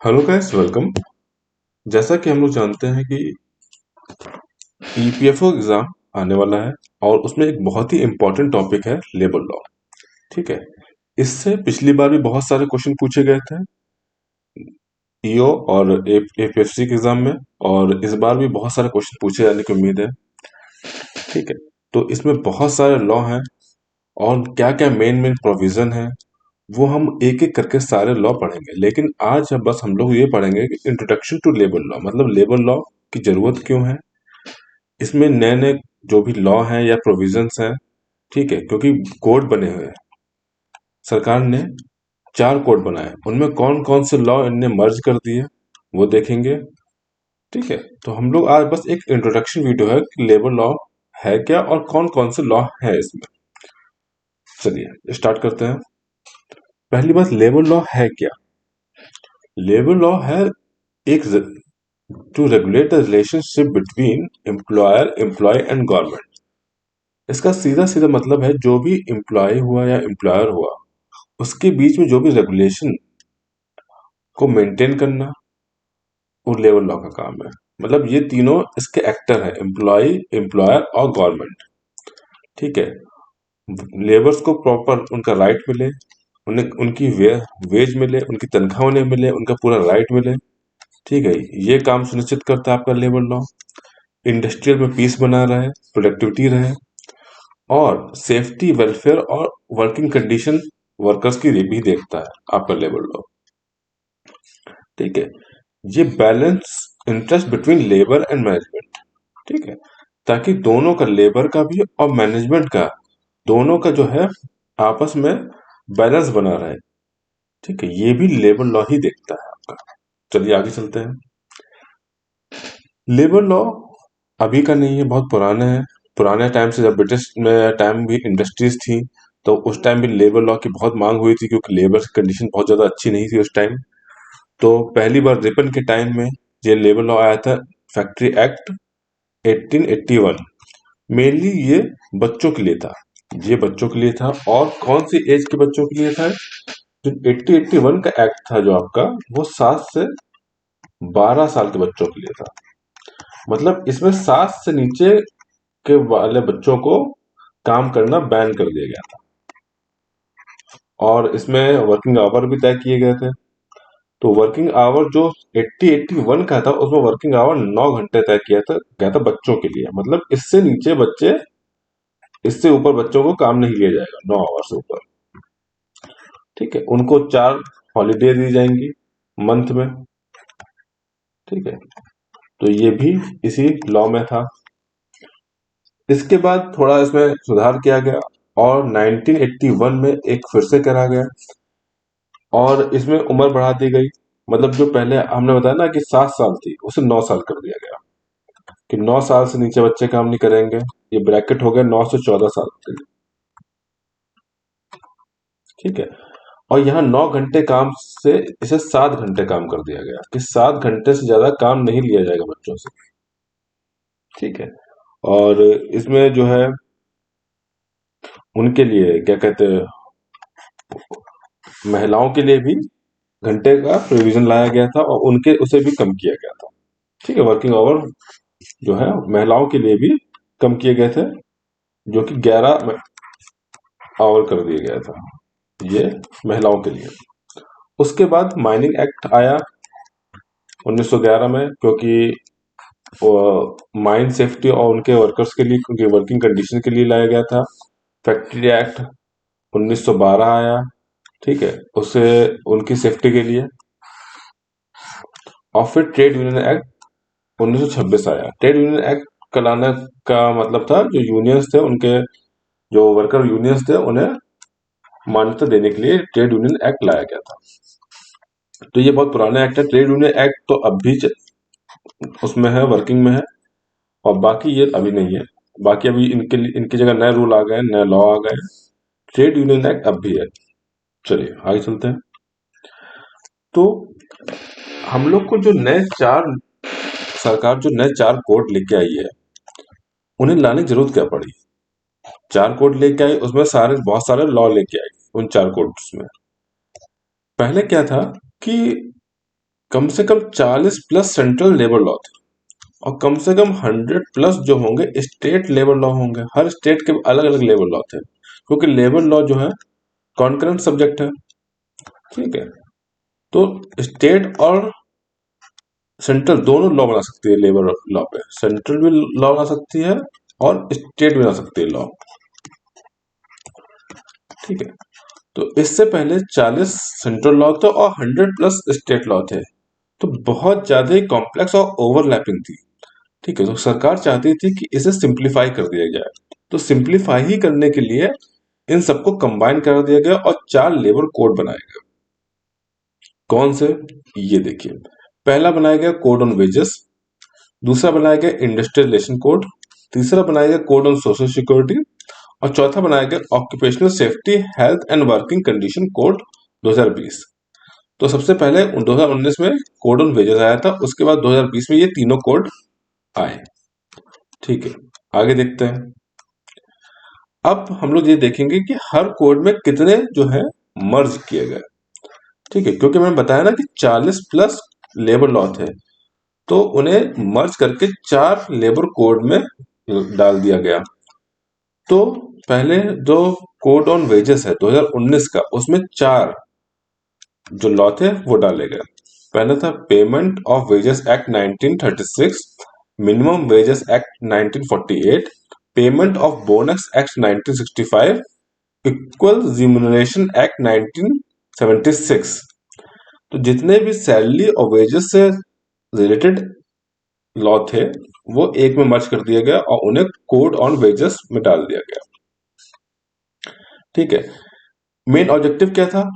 Hello guys, welcome. जैसा कि हम लोग जानते हैं कि ईपीएफओ एग्जाम आने वाला है और उसमें एक बहुत ही इम्पोर्टेंट टॉपिक है लेबर लॉ। ठीक है। इससे पिछली बार भी बहुत सारे क्वेश्चन पूछे गए थे ईओ और एपीएफसी के एग्जाम में, और इस बार भी बहुत सारे क्वेश्चन पूछे जाने की उम्मीद है। ठीक है। तो इसमें बहुत सारे लॉ हैं और क्या क्या मेन मेन प्रोविजन है वो हम एक एक करके सारे लॉ पढ़ेंगे, लेकिन आज बस हम लोग ये पढ़ेंगे कि इंट्रोडक्शन टू लेबर लॉ, मतलब लेबर लॉ की जरूरत क्यों है, इसमें नए नए जो भी लॉ हैं या प्रोविजंस हैं। ठीक है, क्योंकि कोड बने हुए हैं। सरकार ने 4 कोड बनाए, उनमें कौन कौन से लॉ इनने मर्ज कर दिए वो देखेंगे। ठीक है। तो हम लोग आज बस एक इंट्रोडक्शन वीडियो है कि लेबर लॉ है क्या और कौन कौन से लॉ है इसमें। चलिए स्टार्ट करते हैं। पहली बात, लेबर लॉ है क्या। लेबर लॉ है एक to regulate the relationship between employer employee and government. इसका सीधा सीधा मतलब है जो भी एम्प्लॉय हुआ या एम्प्लॉयर हुआ उसके बीच में जो भी रेगुलेशन को मेंटेन करना वो लेबर लॉ का काम है। मतलब ये तीनों इसके एक्टर है, एम्प्लॉय एम्प्लॉयर और गवर्नमेंट। ठीक है। लेबर्स को प्रॉपर उनका राइट मिले, उन्हें उनकी वेज मिले, उनकी तनख्वाह उन्हें मिले, उनका पूरा राइट मिले। ठीक है। ये काम सुनिश्चित करता है आपका लेबर लॉ। इंडस्ट्रियल में पीस बना रहे, प्रोडक्टिविटी रहे, और सेफ्टी वेलफेयर और वर्किंग कंडीशन वर्कर्स की भी देखता है आपका लेबर लॉ। ठीक है। ये balance interest between labour and management. ठीक है। ताकि दोनों का, लेबर का भी और मैनेजमेंट का, दोनों का जो है आपस में बैलेंस बना रहे। ठीक है। ये भी लेबर लॉ ही देखता है आपका। चलिए आगे चलते हैं। लेबर लॉ अभी का नहीं है, बहुत पुराना है। पुराने टाइम से, जब ब्रिटिश में टाइम भी इंडस्ट्रीज थी, तो उस टाइम भी लेबर लॉ की बहुत मांग हुई थी, क्योंकि लेबर की कंडीशन बहुत ज्यादा अच्छी नहीं थी उस टाइम। तो पहली बार रिपन के टाइम में ये लेबर लॉ आया था, फैक्ट्री एक्ट 1881। मेनली ये बच्चों के लिए था। ये बच्चों के लिए था, और कौन सी एज के बच्चों के लिए था। जो 1881 का एक्ट था जो आपका, वो 7 से 12 साल के बच्चों के लिए था। मतलब इसमें 7 से नीचे के वाले बच्चों को काम करना बैन कर दिया गया था। और इसमें वर्किंग आवर भी तय किए गए थे। तो वर्किंग आवर जो 80-81 का था, उसमें वर्किंग आवर 9 घंटे तय किया था गया था बच्चों के लिए। मतलब इससे नीचे बच्चे, इससे ऊपर बच्चों को काम नहीं लिया जाएगा 9 आवर से ऊपर। ठीक है। उनको 4 हॉलीडे दी जाएंगी मंथ में। ठीक है। तो ये भी इसी लॉ में था। इसके बाद थोड़ा इसमें सुधार किया गया, और 1981 में एक फिर से करा गया, और इसमें उम्र बढ़ा दी गई। मतलब जो पहले हमने बताया ना कि 7 साल थी, उसे 9 साल कर दिया गया, कि 9 साल से नीचे बच्चे काम नहीं करेंगे। ये ब्रैकेट हो गया 9 से 14 साल के लिए। ठीक है। और यहाँ 9 घंटे काम से इसे 7 घंटे काम कर दिया गया, कि 7 घंटे से ज्यादा काम नहीं लिया जाएगा बच्चों से। ठीक है। और इसमें जो है उनके लिए क्या कहते हैं, महिलाओं के लिए भी घंटे का प्रोविजन लाया गया था, और उनके उसे भी कम किया गया था। ठीक है। वर्किंग आवर जो है महिलाओं के लिए भी कम किए गए थे, जो कि 11 आवर कर दिया गया था, ये महिलाओं के लिए। उसके बाद माइनिंग एक्ट आया 1911 में, क्योंकि माइन सेफ्टी और उनके वर्कर्स के लिए, उनकी वर्किंग कंडीशन के लिए लाया गया था। फैक्ट्री एक्ट 1912 आया। ठीक है। उससे उनकी सेफ्टी के लिए। और फिर ट्रेड यूनियन एक्ट 1926 आया। ट्रेड यूनियन एक्ट का लाने का मतलब था, जो यूनियंस थे उनके, जो वर्कर यूनियंस थे उन्हें मान्यता देने के लिए ट्रेड यूनियन एक्ट लाया गया था। तो ये बहुत पुराना एक्ट है। ट्रेड यूनियन एक्ट तो अब भी उसमें है, वर्किंग में है, और बाकी ये अभी नहीं है। बाकी अभी इनकी जगह नए रूल आ गए, नए लॉ आ गए। ट्रेड यूनियन एक्ट अब भी है। चलिए आगे चलते हैं। तो हम लोग को जो नए चार, सरकार जो नए 4 कोड लेके आई है, उन्हें लाने की जरूरत क्या पड़ी। 4 कोड लेके आई, उसमें सारे बहुत सारे लॉ लेके आई। उन 4 कोड्स में पहले क्या था कि कम से कम 40 प्लस सेंट्रल लेबर लॉ थे और कम से कम 100 प्लस जो होंगे स्टेट लेबर लॉ होंगे। हर स्टेट के अलग अलग लेबर लॉ थे, क्योंकि लेबर लॉ जो है कॉन्करेंट सब्जेक्ट है। ठीक है, तो स्टेट और सेंट्रल दोनों लॉ बना सकती है लेबर लॉ पे। सेंट्रल भी लॉ बना सकती है और स्टेट भी बना सकती है लॉ। ठीक है, तो इससे पहले 40 सेंट्रल लॉ थे और 100 प्लस स्टेट लॉ थे, तो बहुत ज्यादा ही कॉम्प्लेक्स और ओवरलैपिंग थी। ठीक है, तो सरकार चाहती थी कि इसे सिंप्लीफाई कर दिया जाए, तो सिंप्लीफाई ही करने के लिए इन सबको कंबाइन कर दिया गया और 4 लेबर कोड बनाए गए। कौन से, ये देखिए। पहला बनाया गया कोड ऑन वेजेस, दूसरा बनाया गया इंडस्ट्रियल रिलेशन कोड, तीसरा बनाया गया कोड ऑन सोशल सिक्योरिटी और चौथा बनाया गया occupational safety health and working condition code 2020। तो सबसे पहले 2019 में कोड ऑन वेजेस आया था, उसके बाद 2020 में ये तीनों कोड आए। ठीक है, आगे देखते हैं। अब हम लोग ये देखेंगे कि हर कोड में कितने जो है मर्ज किए गए। ठीक है, क्योंकि मैंने बताया ना कि 40 प्लस लेबर लॉ थे, तो उन्हें मर्ज करके 4 लेबर कोड में डाल दिया गया। तो पहले जो कोड ऑन वेजेस है 2019 का, उसमें 4 जो लॉ थे वो डाले गए। पहला था payment of wages act 1936, minimum wages act 1948, payment of bonus act 1965, equal remuneration act 1976। तो जितने भी सैलरी और वेजेस से रिलेटेड लॉ थे वो एक में मर्ज कर दिया गया और उन्हें कोड ऑन वेजेस में डाल दिया गया। ठीक है, मेन ऑब्जेक्टिव क्या था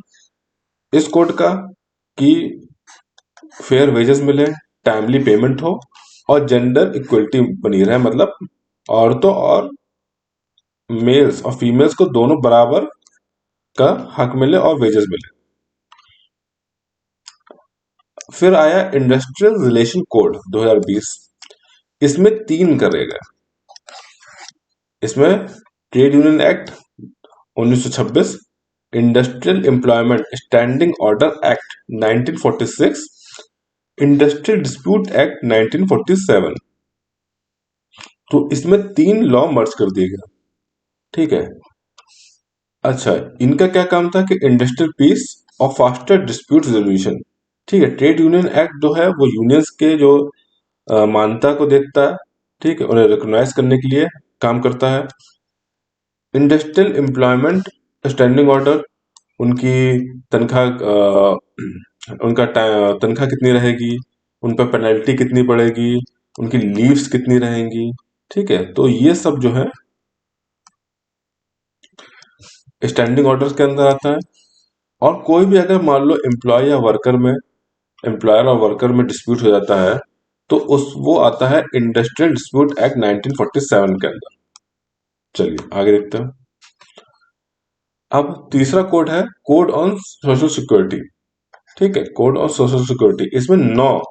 इस कोड का, कि फेयर वेजेस मिले, टाइमली पेमेंट हो और जेंडर इक्वलिटी बनी रहे, मतलब औरतों और मेल्स और फीमेल्स को दोनों बराबर का हक मिले और वेजेस मिले। फिर आया इंडस्ट्रियल रिलेशन कोड 2020, इसमें 3 करेगा। इसमें trade union act 1926, industrial employment standing order act 1946, industrial dispute act 1947। तो इसमें 3 लॉ मर्ज कर दिए गए। ठीक है, अच्छा, इनका क्या काम था कि इंडस्ट्रियल पीस और फास्टर डिस्प्यूट रेजोल्यूशन। ठीक है, ट्रेड यूनियन एक्ट जो है वो यूनियंस के जो मान्यता को देखता है। ठीक है, उन्हें रिकॉग्नाइज करने के लिए काम करता है। इंडस्ट्रियल एम्प्लॉयमेंट स्टैंडिंग ऑर्डर, उनकी तनख्वाह उनका तनख्वाह कितनी रहेगी, उन पर पेनल्टी कितनी पड़ेगी, उनकी लीव्स कितनी रहेंगी। ठीक है, तो ये सब जो है स्टैंडिंग ऑर्डर्स के अंदर आता है। और कोई भी अगर मान लो एम्प्लॉय या वर्कर में, एम्प्लॉयर और वर्कर में डिस्प्यूट हो जाता है, तो उस वो आता है इंडस्ट्रियल डिस्प्यूट एक्ट 1947 के अंदर। चलिए आगे देखते हैं। अब तीसरा कोड है कोड ऑन सोशल सिक्योरिटी। ठीक है, कोड ऑन सोशल सिक्योरिटी, इसमें 9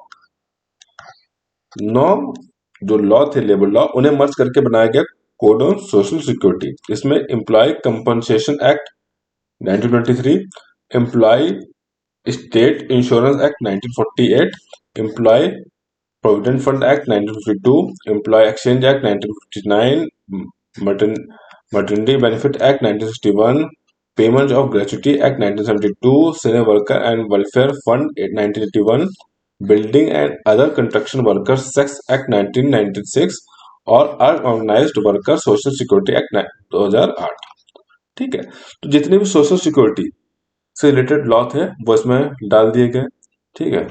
जो लॉ थे लेबर लॉ, उन्हें मर्ज करके बनाया गया कोड ऑन सोशल सिक्योरिटी। इसमें employee compensation act 1923, employee state insurance act 1948, employee provident fund act 1952, employee exchange act 1959, maternity benefit act 1961, payment of gratuity act 1972, senior worker and welfare fund 1981, building and other construction worker सेक्स act 1996 और unorganised worker social security act 2008। ठीक है, तो जितने भी social security से related law थे वो इसमें डाल दिए गए। ठीक है,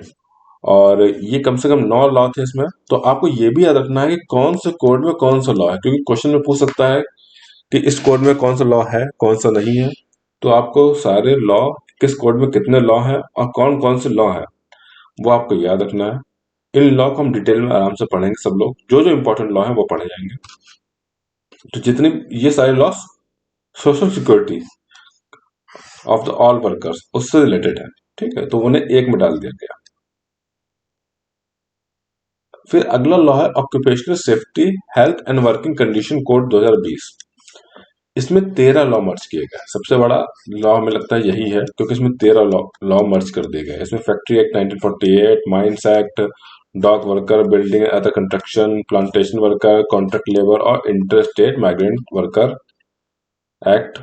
और ये कम से कम 9 लॉ थे इसमें। तो आपको ये भी याद रखना है कि कौन से कोड में कौन सा लॉ है, क्योंकि क्वेश्चन में पूछ सकता है कि इस कोड में कौन सा लॉ है कौन सा नहीं है। तो आपको सारे लॉ, किस कोड में कितने लॉ है और कौन कौन से लॉ है, वो आपको याद रखना है। इन लॉ को हम डिटेल में आराम से पढ़ेंगे, सब लोग जो जो इंपॉर्टेंट लॉ है वो पढ़े जाएंगे। तो जितने ये सारे law social security of the all workers उससे रिलेटेड है। ठीक है, तो उन्हें एक में डाल दिया गया। फिर अगला लॉ है occupational safety health and working condition code 2020। इसमें 13 लॉ मर्ज किए गए। सबसे बड़ा लॉ हमें लगता है यही है, क्योंकि इसमें 13 लॉ लॉ मर्ज कर दिए गए। इसमें factory act 1948, mines act, dock worker, building other construction, plantation worker, contract labour और inter state migrant worker act,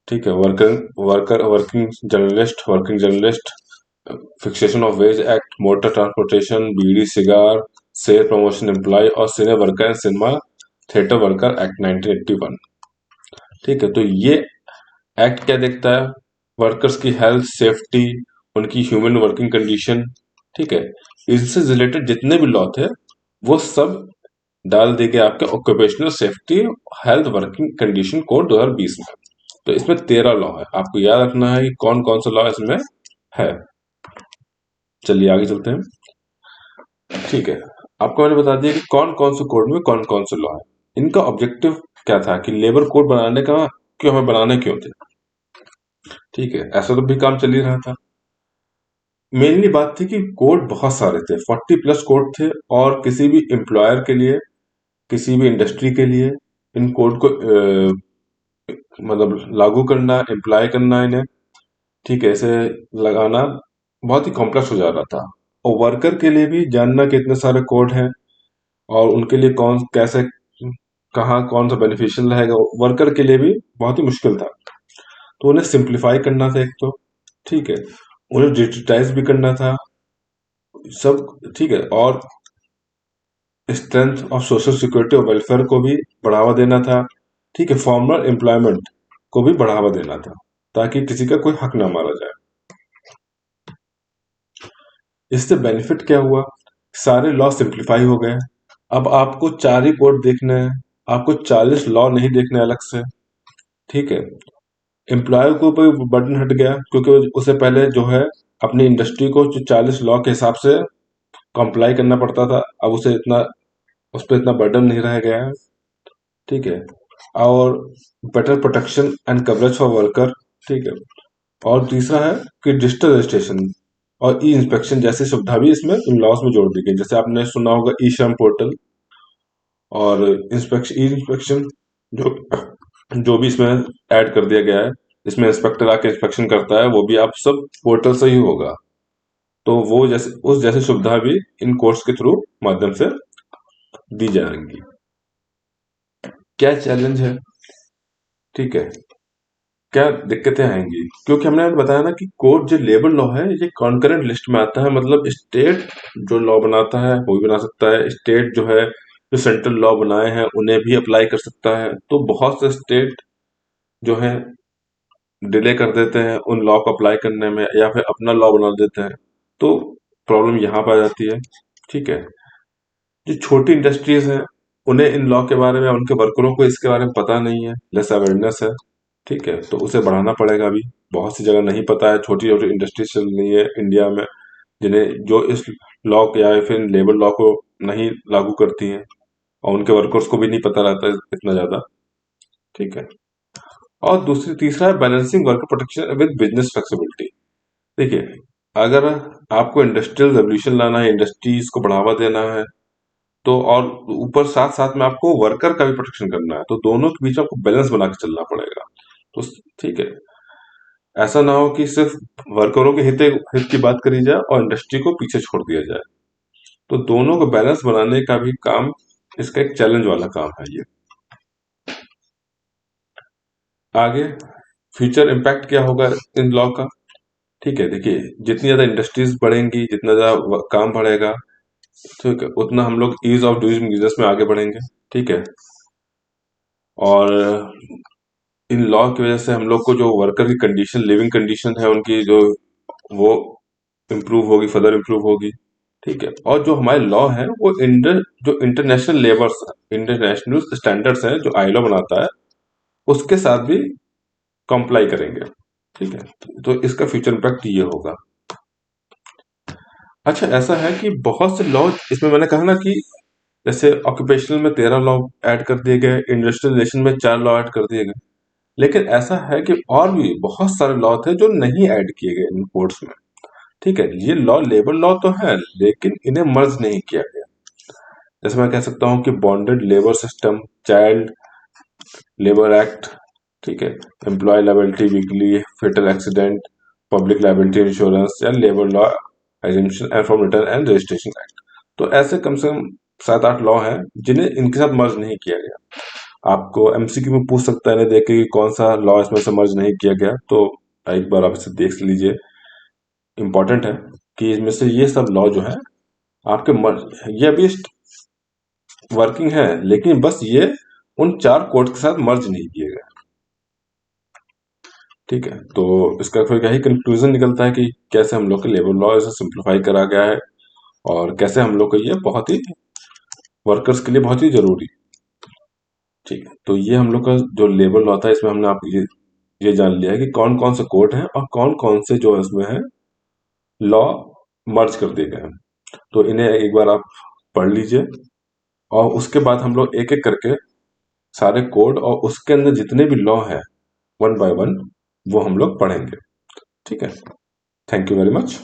ठीक है, worker worker working journalist, fixation of wage act, motor transportation, bidi cigar, sale promotion employ और cine worker and cinema theatre worker act 1981। ठीक है, तो ये act क्या देखता है? वर्कर्स की हेल्थ, सेफ्टी, उनकी ह्यूमन वर्किंग कंडीशन, ठीक है, इससे रिलेटेड जितने भी लॉ थे वो सब डाल दिए गए आपके occupational safety health working condition code 2020 में। तो इसमें 13 लॉ है, आपको याद रखना है कि कौन कौन सा लॉ इसमें है। चलिए आगे चलते हैं। ठीक है, आपको मैंने बता दिया कि कौन कौन से कोड में कौन कौन से लॉ है। इनका ऑब्जेक्टिव क्या था कि लेबर कोड बनाने का, क्यों हमें बनाने क्यों थे? ठीक है, ऐसा तो भी काम चल ही रहा था। मेनली बात थी कि कोड बहुत सारे थे, 40 प्लस कोड थे, और किसी भी एम्प्लॉयर के लिए, किसी भी इंडस्ट्री के लिए इन कोड को मतलब लागू करना, एम्प्लॉय करना इन्हें, ठीक है, ऐसे लगाना बहुत ही कॉम्प्लेक्स हो जा रहा था। और वर्कर के लिए भी जानना कि इतने सारे कोड हैं और उनके लिए कौन कैसे कहाँ कौन सा बेनिफिशियल रहेगा, वर्कर के लिए भी बहुत ही मुश्किल था। तो उन्हें सिंप्लीफाई करना था एक तो, ठीक है, उन्हें डिजिटाइज भी करना था सब, ठीक है, और स्ट्रेंथ ऑफ सोशल सिक्योरिटी और वेलफेयर को भी बढ़ावा देना था, ठीक है, फॉर्मल एम्प्लॉयमेंट को भी बढ़ावा देना था ताकि किसी का कोई हक ना मारा जाए। इससे बेनिफिट क्या हुआ? सारे लॉ सिंप्लीफाई हो गए। अब आपको 4 ही कोड देखने हैं, आपको 40 लॉ नहीं देखने अलग से, ठीक है। एम्प्लॉयर को भी बर्डन हट गया, क्योंकि उसे पहले जो है अपनी इंडस्ट्री को जो 40 लॉ के हिसाब से कंप्लाई करना पड़ता था, अब उसे इतना, उस पर इतना बर्डन नहीं रह गया है, ठीक है। और better protection and coverage for worker, ठीक है। और तीसरा है कि डिजिटल रजिस्ट्रेशन और ई इंस्पेक्शन जैसी सुविधा भी इसमें इन लॉज में जोड़ दी गई। जैसे आपने सुना होगा ई श्रम पोर्टल, और इंस्पेक्शन, ई इंस्पेक्शन जो जो भी इसमें ऐड कर दिया गया है, इसमें इंस्पेक्टर आके इंस्पेक्शन करता है, वो भी आप सब पोर्टल से ही होगा। तो वो जैसे उस जैसी सुविधा भी इन कोर्स के थ्रू माध्यम से दी जाएंगी। क्या चैलेंज है, ठीक है, क्या दिक्कतें आएंगी? क्योंकि हमने बताया ना कि कोर्ट जो लेबर लॉ है ये कॉन्करेंट लिस्ट में आता है, मतलब स्टेट जो लॉ बनाता है वो भी बना सकता है, स्टेट जो है जो सेंट्रल लॉ बनाए हैं उन्हें भी अप्लाई कर सकता है। तो बहुत से स्टेट जो है डिले कर देते हैं उन लॉ को अप्लाई करने में, या फिर अपना लॉ बना देते हैं, तो प्रॉब्लम यहाँ पर आ जाती है, ठीक है। जो छोटी इंडस्ट्रीज हैं उन्हें इन लॉ के बारे में, उनके वर्करों को इसके बारे में पता नहीं है, लेस अवेयरनेस है, ठीक है, तो उसे बढ़ाना पड़ेगा। अभी बहुत सी जगह नहीं पता है, छोटी छोटी इंडस्ट्रीज चल रही है इंडिया में जिन्हें, जो इस लॉ के या फिर लेबर लॉ को नहीं लागू करती हैं, और उनके वर्कर्स को भी नहीं पता रहता है इतना ज्यादा, ठीक है। और दूसरी तीसरा है balancing worker protection with business flexibility. देखिए, अगर आपको इंडस्ट्रियल रेवोल्यूशन लाना है, इंडस्ट्रीज को बढ़ावा देना है, तो और ऊपर साथ साथ में आपको वर्कर का भी प्रोटेक्शन करना है, तो दोनों के बीच आपको बैलेंस बना के चलना पड़ेगा। तो ठीक है, ऐसा ना हो कि सिर्फ वर्करों के हित की बात करी जाए और इंडस्ट्री को पीछे छोड़ दिया जाए। तो दोनों को बैलेंस बनाने का भी काम, इसका एक चैलेंज वाला काम है ये। आगे फ्यूचर इम्पैक्ट क्या होगा इन लॉ का? ठीक है, देखिए, जितनी ज्यादा इंडस्ट्रीज बढ़ेंगी, जितना ज्यादा काम बढ़ेगा, ठीक है, उतना हम लोग ईज ऑफ डूइंग बिजनेस में आगे बढ़ेंगे, ठीक है। और इन लॉ की वजह से हम लोग को जो वर्कर की कंडीशन, लिविंग कंडीशन है उनकी, जो वो इम्प्रूव होगी, फर्दर इम्प्रूव होगी, ठीक है। और जो हमारे लॉ है वो जो इंटरनेशनल लेबर्स, इंटरनेशनल स्टैंडर्ड्स हैं जो आईलॉ बनाता है, उसके साथ भी कंप्लाई करेंगे, ठीक है। तो इसका फ्यूचर इम्पैक्ट ये होगा। अच्छा, ऐसा है कि बहुत से लॉ इसमें, मैंने कहा ना कि जैसे ऑक्यूपेशनल में 13 लॉ ऐड कर दिए गए, इंडस्ट्रियल रिलेशन में 4 लॉ ऐड कर दिए गए, लेकिन ऐसा है कि और भी बहुत सारे लॉ थे जो नहीं ऐड किए गए इन कोर्ट्स में, ठीक है। ये लॉ लेबर लॉ तो है, लेकिन इन्हें मर्ज नहीं किया गया। जैसे मैं कह सकता हूँ कि bonded labour system, child labour act, ठीक है, employ liability weekly, fatal accident, public liability insurance या labour law exemption and from return and registration act. तो ऐसे कम से कम 7-8 लॉ हैं जिन्हें इनके साथ मर्ज नहीं किया गया। आपको एमसीक्यू में पूछ सकता है, इन्हें देख के कि कौन सा लॉ इसमें से मर्ज नहीं किया गया, तो एक बार आप इसे देख लीजिए। इंपॉर्टेंट है कि इसमें से ये सब लॉ जो है आपके मर्ज, ये अभी वर्किंग है, लेकिन बस ये उन 4 कोड के साथ मर्ज नहीं किए गए। ठीक है, तो इसका फिर यही कंक्लूजन निकलता है कि कैसे हम लोग के लेबर लॉ इसे सिंप्लीफाई करा गया है और कैसे हम लोग को ये बहुत ही वर्कर्स के लिए बहुत ही जरूरी। ठीक है, तो ये हम लोग का जो लेबर लॉ था, इसमें हमने आप ये जान लिया है कि कौन कौन से कोड हैं और कौन कौन से जो इसमें है लॉ मर्ज कर दिए गए हैं। तो इन्हें एक बार आप पढ़ लीजिए और उसके बाद हम लोग एक एक करके सारे कोड और उसके अंदर जितने भी लॉ हैं वन बाय वन वो हम लोग पढ़ेंगे। ठीक है, थैंक यू वेरी मच।